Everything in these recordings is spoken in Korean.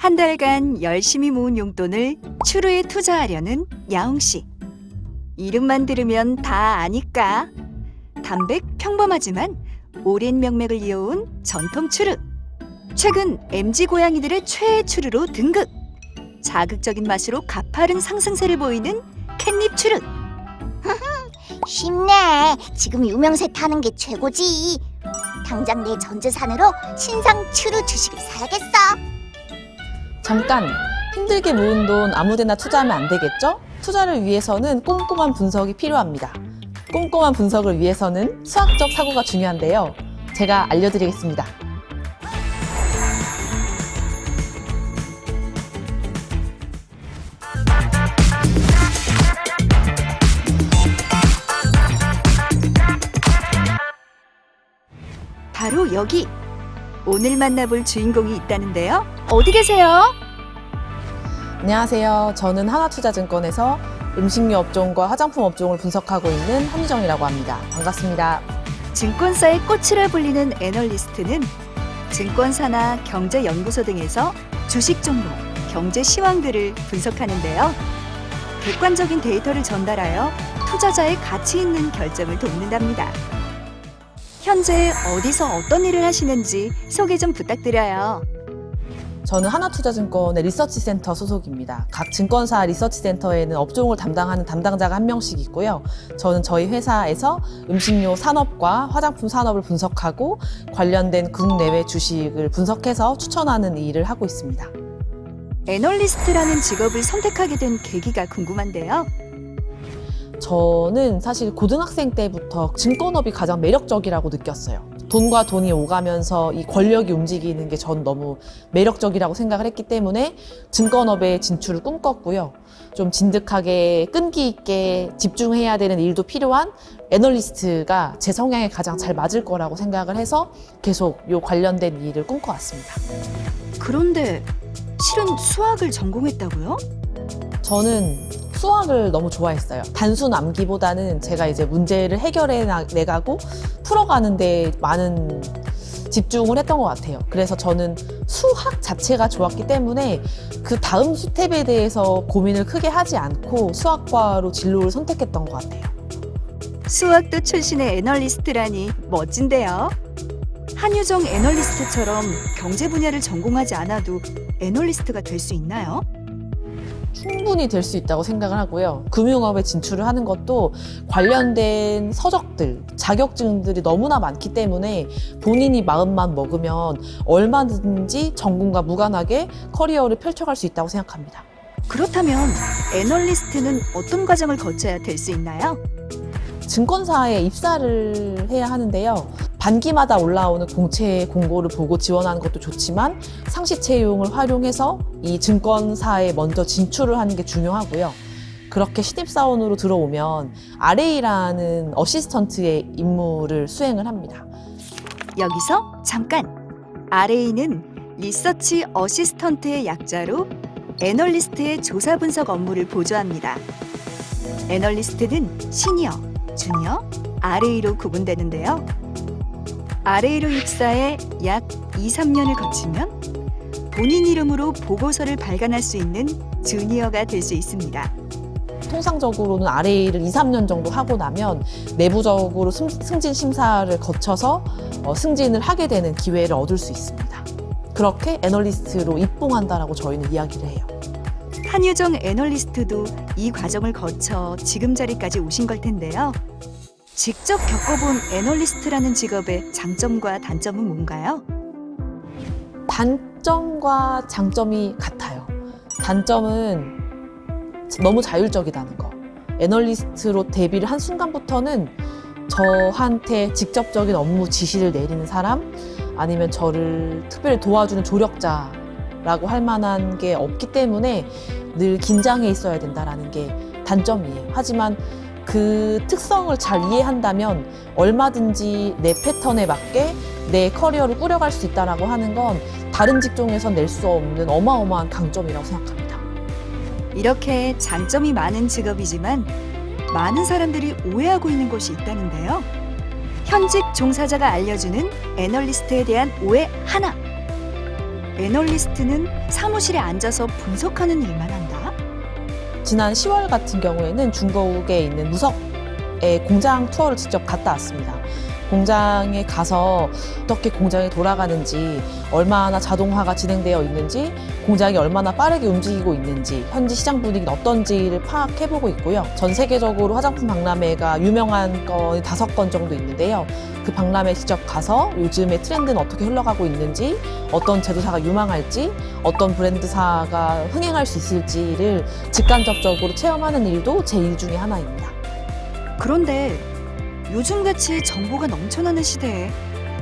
한 달간 열심히 모은 용돈을 추루에 투자하려는 야옹 씨. 이름만 들으면 다 아니까. 담백 평범하지만 오랜 명맥을 이어온 전통 추루. 최근 MZ 고양이들의 최애 추루로 등극. 자극적인 맛으로 가파른 상승세를 보이는 캣닙 추루. 쉽네. 지금 유명세 타는 게 최고지. 당장 내 전 재산으로 신상 추루 주식을 사야겠어. 잠깐! 힘들게 모은 돈 아무데나 투자하면 안 되겠죠? 투자를 위해서는 꼼꼼한 분석이 필요합니다. 꼼꼼한 분석을 위해서는 수학적 사고가 중요한데요. 제가 알려드리겠습니다. 바로 여기. 오늘 만나볼 주인공이 있다는데요. 어디 계세요? 안녕하세요. 저는 하나투자증권에서 음식료 업종과 화장품 업종을 분석하고 있는 한유정이라고 합니다. 반갑습니다. 증권사의 꽃이라 불리는 애널리스트는 증권사나 경제연구소 등에서 주식 종목, 경제 시황들을 분석하는데요. 객관적인 데이터를 전달하여 투자자의 가치 있는 결정을 돕는답니다. 현재 어디서 어떤 일을 하시는지 소개 좀 부탁드려요. 저는 하나투자증권의 리서치센터 소속입니다. 각 증권사 리서치센터에는 업종을 담당하는 담당자가 한 명씩 있고요. 저는 저희 회사에서 음식료 산업과 화장품 산업을 분석하고 관련된 국내외 주식을 분석해서 추천하는 일을 하고 있습니다. 애널리스트라는 직업을 선택하게 된 계기가 궁금한데요. 저는 사실 고등학생 때부터 증권업이 가장 매력적이라고 느꼈어요. 돈과 돈이 오가면서 이 권력이 움직이는 게 전 너무 매력적이라고 생각을 했기 때문에 증권업에 진출을 꿈꿨고요. 좀 진득하게 끈기 있게 집중해야 되는 일도 필요한 애널리스트가 제 성향에 가장 잘 맞을 거라고 생각을 해서 계속 이 관련된 일을 꿈꿔왔습니다. 그런데 실은 수학을 전공했다고요? 저는 수학을 너무 좋아했어요. 단순 암기보다는 제가 이제 문제를 해결해 내가고 풀어가는 데 많은 집중을 했던 것 같아요. 그래서 저는 수학 자체가 좋았기 때문에 그 다음 스텝에 대해서 고민을 크게 하지 않고 수학과로 진로를 선택했던 것 같아요. 수학도 출신의 애널리스트라니 멋진데요. 한유정 애널리스트처럼 경제 분야를 전공하지 않아도 애널리스트가 될 수 있나요? 충분히 될 수 있다고 생각을 하고요. 금융업에 진출을 하는 것도 관련된 서적들, 자격증들이 너무나 많기 때문에 본인이 마음만 먹으면 얼마든지 전공과 무관하게 커리어를 펼쳐갈 수 있다고 생각합니다. 그렇다면 애널리스트는 어떤 과정을 거쳐야 될 수 있나요? 증권사에 입사를 해야 하는데요. 반기마다 올라오는 공채 공고를 보고 지원하는 것도 좋지만 상시 채용을 활용해서 이 증권사에 먼저 진출을 하는 게 중요하고요. 그렇게 신입사원으로 들어오면 RA라는 어시스턴트의 임무를 수행을 합니다. 여기서 잠깐! RA는 리서치 어시스턴트의 약자로 애널리스트의 조사 분석 업무를 보조합니다. 애널리스트는 시니어, 주니어, RA로 구분되는데요. RA로 입사해 약 2, 3년을 거치면 본인 이름으로 보고서를 발간할 수 있는 주니어가 될 수 있습니다. 통상적으로는 RA를 2, 3년 정도 하고 나면 내부적으로 승진 심사를 거쳐서 승진을 하게 되는 기회를 얻을 수 있습니다. 그렇게 애널리스트로 입봉한다라고 저희는 이야기를 해요. 한유정 애널리스트도 이 과정을 거쳐 지금 자리까지 오신 걸 텐데요. 직접 겪어본 애널리스트라는 직업의 장점과 단점은 뭔가요? 단점과 장점이 같아요. 단점은 너무 자율적이다는 거. 애널리스트로 데뷔를 한 순간부터는 저한테 직접적인 업무 지시를 내리는 사람, 아니면 저를 특별히 도와주는 조력자라고 할 만한 게 없기 때문에 늘 긴장해 있어야 된다는 게 단점이에요. 하지만 그 특성을 잘 이해한다면 얼마든지 내 패턴에 맞게 내 커리어를 꾸려갈 수 있다고 하는 건 다른 직종에선 낼 수 없는 어마어마한 강점이라고 생각합니다. 이렇게 장점이 많은 직업이지만 많은 사람들이 오해하고 있는 것이 있다는데요. 현직 종사자가 알려주는 애널리스트에 대한 오해 하나. 애널리스트는 사무실에 앉아서 분석하는 일만 한다? 지난 10월 같은 경우에는 중국에 있는 무석의 공장 투어를 직접 갔다 왔습니다. 공장에 가서 어떻게 공장이 돌아가는지, 얼마나 자동화가 진행되어 있는지, 공장이 얼마나 빠르게 움직이고 있는지, 현지 시장 분위기는 어떤지를 파악해보고 있고요. 전 세계적으로 화장품 박람회가 유명한 건이 5건 정도 있는데요. 그 박람회에 직접 가서 요즘의 트렌드는 어떻게 흘러가고 있는지, 어떤 제조사가 유망할지, 어떤 브랜드사가 흥행할 수 있을지를 직간접적으로 체험하는 일도 제 일 중에 하나입니다. 그런데 요즘같이 정보가 넘쳐나는 시대에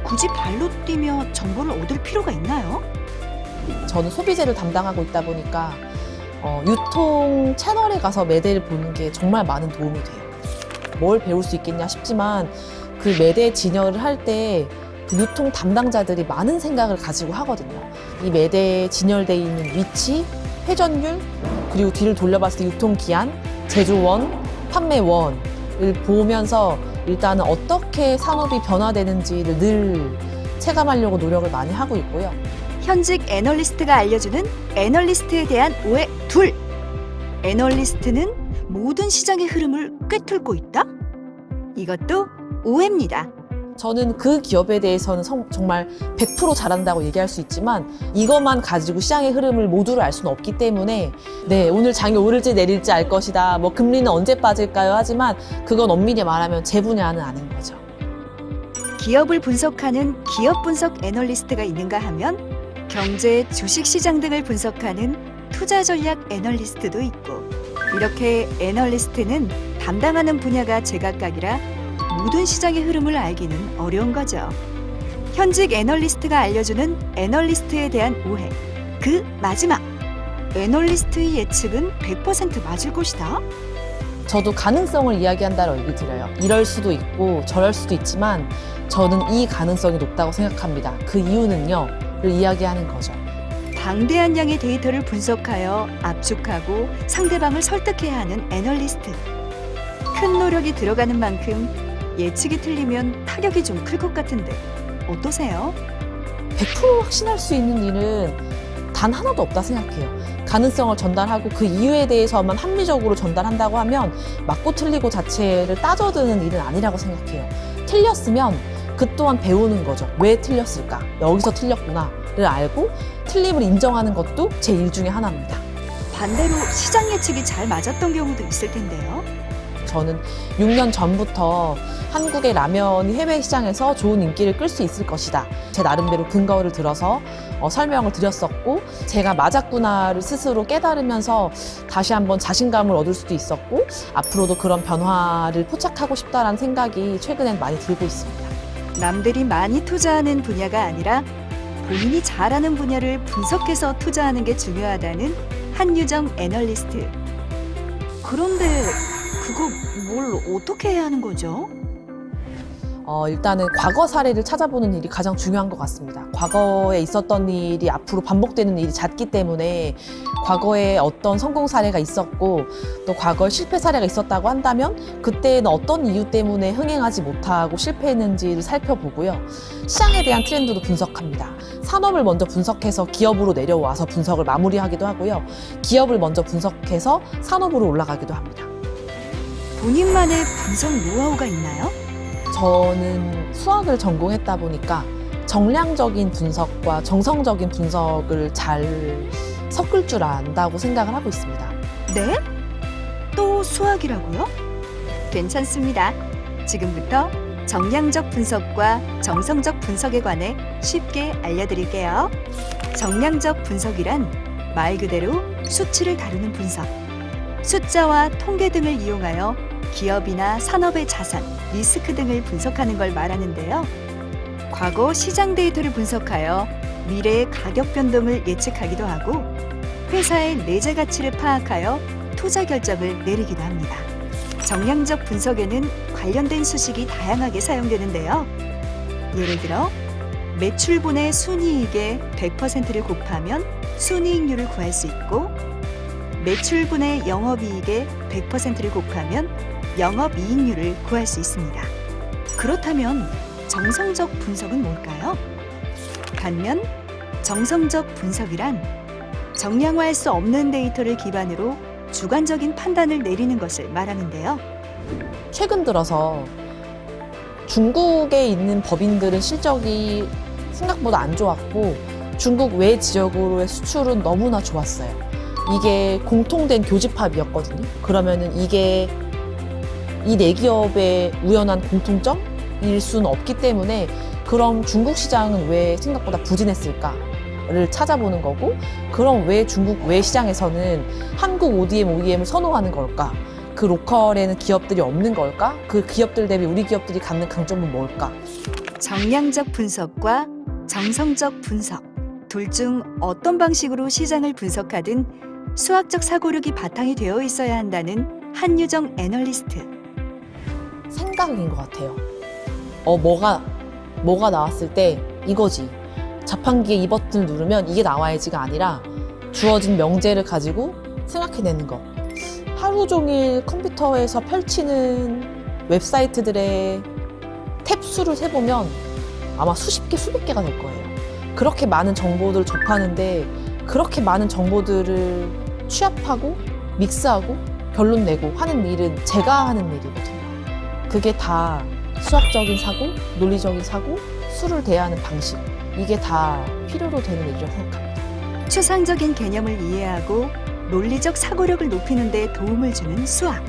굳이 발로 뛰며 정보를 얻을 필요가 있나요? 저는 소비재를 담당하고 있다 보니까 유통 채널에 가서 매대를 보는 게 정말 많은 도움이 돼요. 뭘 배울 수 있겠냐 싶지만 그 매대 진열을 할 때 그 유통 담당자들이 많은 생각을 가지고 하거든요. 이 매대에 진열되어 있는 위치, 회전율, 그리고 뒤를 돌려봤을 때 유통기한, 제조원, 판매원을 보면서 일단은 어떻게 산업이 변화되는지를 늘 체감하려고 노력을 많이 하고 있고요. 현직 애널리스트가 알려주는 애널리스트에 대한 오해 둘. 애널리스트는 모든 시장의 흐름을 꿰뚫고 있다? 이것도 오해입니다. 저는 그 기업에 대해서는 정말 100% 잘한다고 얘기할 수 있지만 이것만 가지고 시장의 흐름을 모두를 알 수는 없기 때문에 네, 오늘 장이 오를지 내릴지 알 것이다. 뭐 금리는 언제 빠질까요? 하지만 그건 엄밀히 말하면 제 분야는 아닌 거죠. 기업을 분석하는 기업 분석 애널리스트가 있는가 하면 경제, 주식 시장 등을 분석하는 투자 전략 애널리스트도 있고, 이렇게 애널리스트는 담당하는 분야가 제각각이라 모든 시장의 흐름을 알기는 어려운 거죠. 현직 애널리스트가 알려주는 애널리스트에 대한 오해. 그 마지막. 애널리스트의 예측은 100% 맞을 것이다. 저도 가능성을 이야기한다고 얘기 드려요. 이럴 수도 있고 저럴 수도 있지만 저는 이 가능성이 높다고 생각합니다. 그 이유는요? 를 이야기하는 거죠. 방대한 양의 데이터를 분석하여 압축하고 상대방을 설득해야 하는 애널리스트. 큰 노력이 들어가는 만큼 예측이 틀리면 타격이 좀 클 것 같은데 어떠세요? 100% 확신할 수 있는 일은 단 하나도 없다 생각해요. 가능성을 전달하고 그 이유에 대해서만 합리적으로 전달한다고 하면 맞고 틀리고 자체를 따져드는 일은 아니라고 생각해요. 틀렸으면 그 또한 배우는 거죠. 왜 틀렸을까? 여기서 틀렸구나를 알고 틀림을 인정하는 것도 제 일 중에 하나입니다. 반대로 시장 예측이 잘 맞았던 경우도 있을 텐데요. 저는 6년 전부터 한국의 라면이 해외 시장에서 좋은 인기를 끌 수 있을 것이다. 제 나름대로 근거를 들어서 설명을 드렸었고, 제가 맞았구나를 스스로 깨달으면서 다시 한번 자신감을 얻을 수도 있었고, 앞으로도 그런 변화를 포착하고 싶다라는 생각이 최근엔 많이 들고 있습니다. 남들이 많이 투자하는 분야가 아니라 본인이 잘하는 분야를 분석해서 투자하는 게 중요하다는 한유정 애널리스트. 그런데 그거 뭘 어떻게 해야 하는 거죠? 일단은 과거 사례를 찾아보는 일이 가장 중요한 것 같습니다. 과거에 있었던 일이 앞으로 반복되는 일이 잦기 때문에 과거에 어떤 성공 사례가 있었고 또 과거에 실패 사례가 있었다고 한다면 그때는 어떤 이유 때문에 흥행하지 못하고 실패했는지를 살펴보고요. 시장에 대한 트렌드도 분석합니다. 산업을 먼저 분석해서 기업으로 내려와서 분석을 마무리하기도 하고요. 기업을 먼저 분석해서 산업으로 올라가기도 합니다. 본인만의 분석 노하우가 있나요? 저는 수학을 전공했다 보니까 정량적인 분석과 정성적인 분석을 잘 섞을 줄 안다고 생각을 하고 있습니다. 네? 또 수학이라고요? 괜찮습니다. 지금부터 정량적 분석과 정성적 분석에 관해 쉽게 알려드릴게요. 정량적 분석이란 말 그대로 수치를 다루는 분석. 숫자와 통계 등을 이용하여 기업이나 산업의 자산, 리스크 등을 분석하는 걸 말하는데요. 과거 시장 데이터를 분석하여 미래의 가격 변동을 예측하기도 하고 회사의 내재 가치를 파악하여 투자 결정을 내리기도 합니다. 정량적 분석에는 관련된 수식이 다양하게 사용되는데요. 예를 들어 매출분의 순이익의 100%를 곱하면 순이익률을 구할 수 있고 매출분의 영업이익의 100%를 곱하면 영업이익률을 구할 수 있습니다. 그렇다면 정성적 분석은 뭘까요? 반면 정성적 분석이란 정량화할 수 없는 데이터를 기반으로 주관적인 판단을 내리는 것을 말하는데요. 최근 들어서 중국에 있는 법인들은 실적이 생각보다 안 좋았고 중국 외 지역으로의 수출은 너무나 좋았어요. 이게 공통된 교집합이었거든요. 그러면은 이게 이 네 기업의 우연한 공통점일 수는 없기 때문에 그럼 중국 시장은 왜 생각보다 부진했을까를 찾아보는 거고, 그럼 왜 중국 외 시장에서는 한국 ODM을 선호하는 걸까? 그 로컬에는 기업들이 없는 걸까? 그 기업들 대비 우리 기업들이 갖는 강점은 뭘까? 정량적 분석과 정성적 분석, 둘 중 어떤 방식으로 시장을 분석하든 수학적 사고력이 바탕이 되어 있어야 한다는 한유정 애널리스트. 생각인 것 같아요. 뭐가 나왔을 때 이거지. 자판기에 이 버튼을 누르면 이게 나와야지가 아니라 주어진 명제를 가지고 생각해내는 거. 하루 종일 컴퓨터에서 펼치는 웹사이트들의 탭 수를 세보면 아마 수십 개, 수백 개가 될 거예요. 그렇게 많은 정보들을 접하는데 그렇게 많은 정보들을 취합하고 믹스하고 결론 내고 하는 일은 제가 하는 일이거든요. 그게 다 수학적인 사고, 논리적인 사고, 수를 대하는 방식, 이게 다 필요로 되는 일이라고 생각합니다. 추상적인 개념을 이해하고 논리적 사고력을 높이는 데 도움을 주는 수학.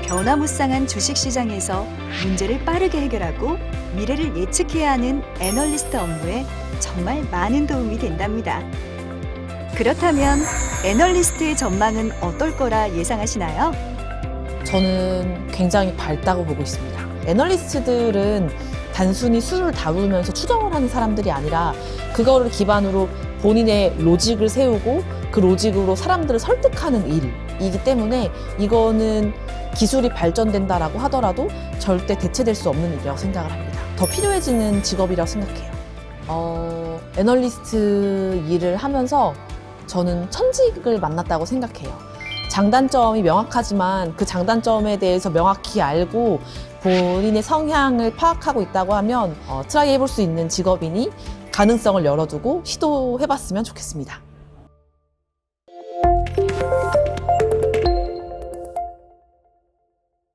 변화무쌍한 주식시장에서 문제를 빠르게 해결하고 미래를 예측해야 하는 애널리스트 업무에 정말 많은 도움이 된답니다. 그렇다면 애널리스트의 전망은 어떨 거라 예상하시나요? 저는 굉장히 밝다고 보고 있습니다. 애널리스트들은 단순히 수를 다루면서 추정을 하는 사람들이 아니라 그거를 기반으로 본인의 로직을 세우고 그 로직으로 사람들을 설득하는 일이기 때문에 이거는 기술이 발전된다라고 하더라도 절대 대체될 수 없는 일이라고 생각을 합니다. 더 필요해지는 직업이라고 생각해요. 애널리스트 일을 하면서 저는 천직을 만났다고 생각해요. 장단점이 명확하지만 그 장단점에 대해서 명확히 알고 본인의 성향을 파악하고 있다고 하면 트라이 해볼 수 있는 직업이니 가능성을 열어두고 시도해봤으면 좋겠습니다.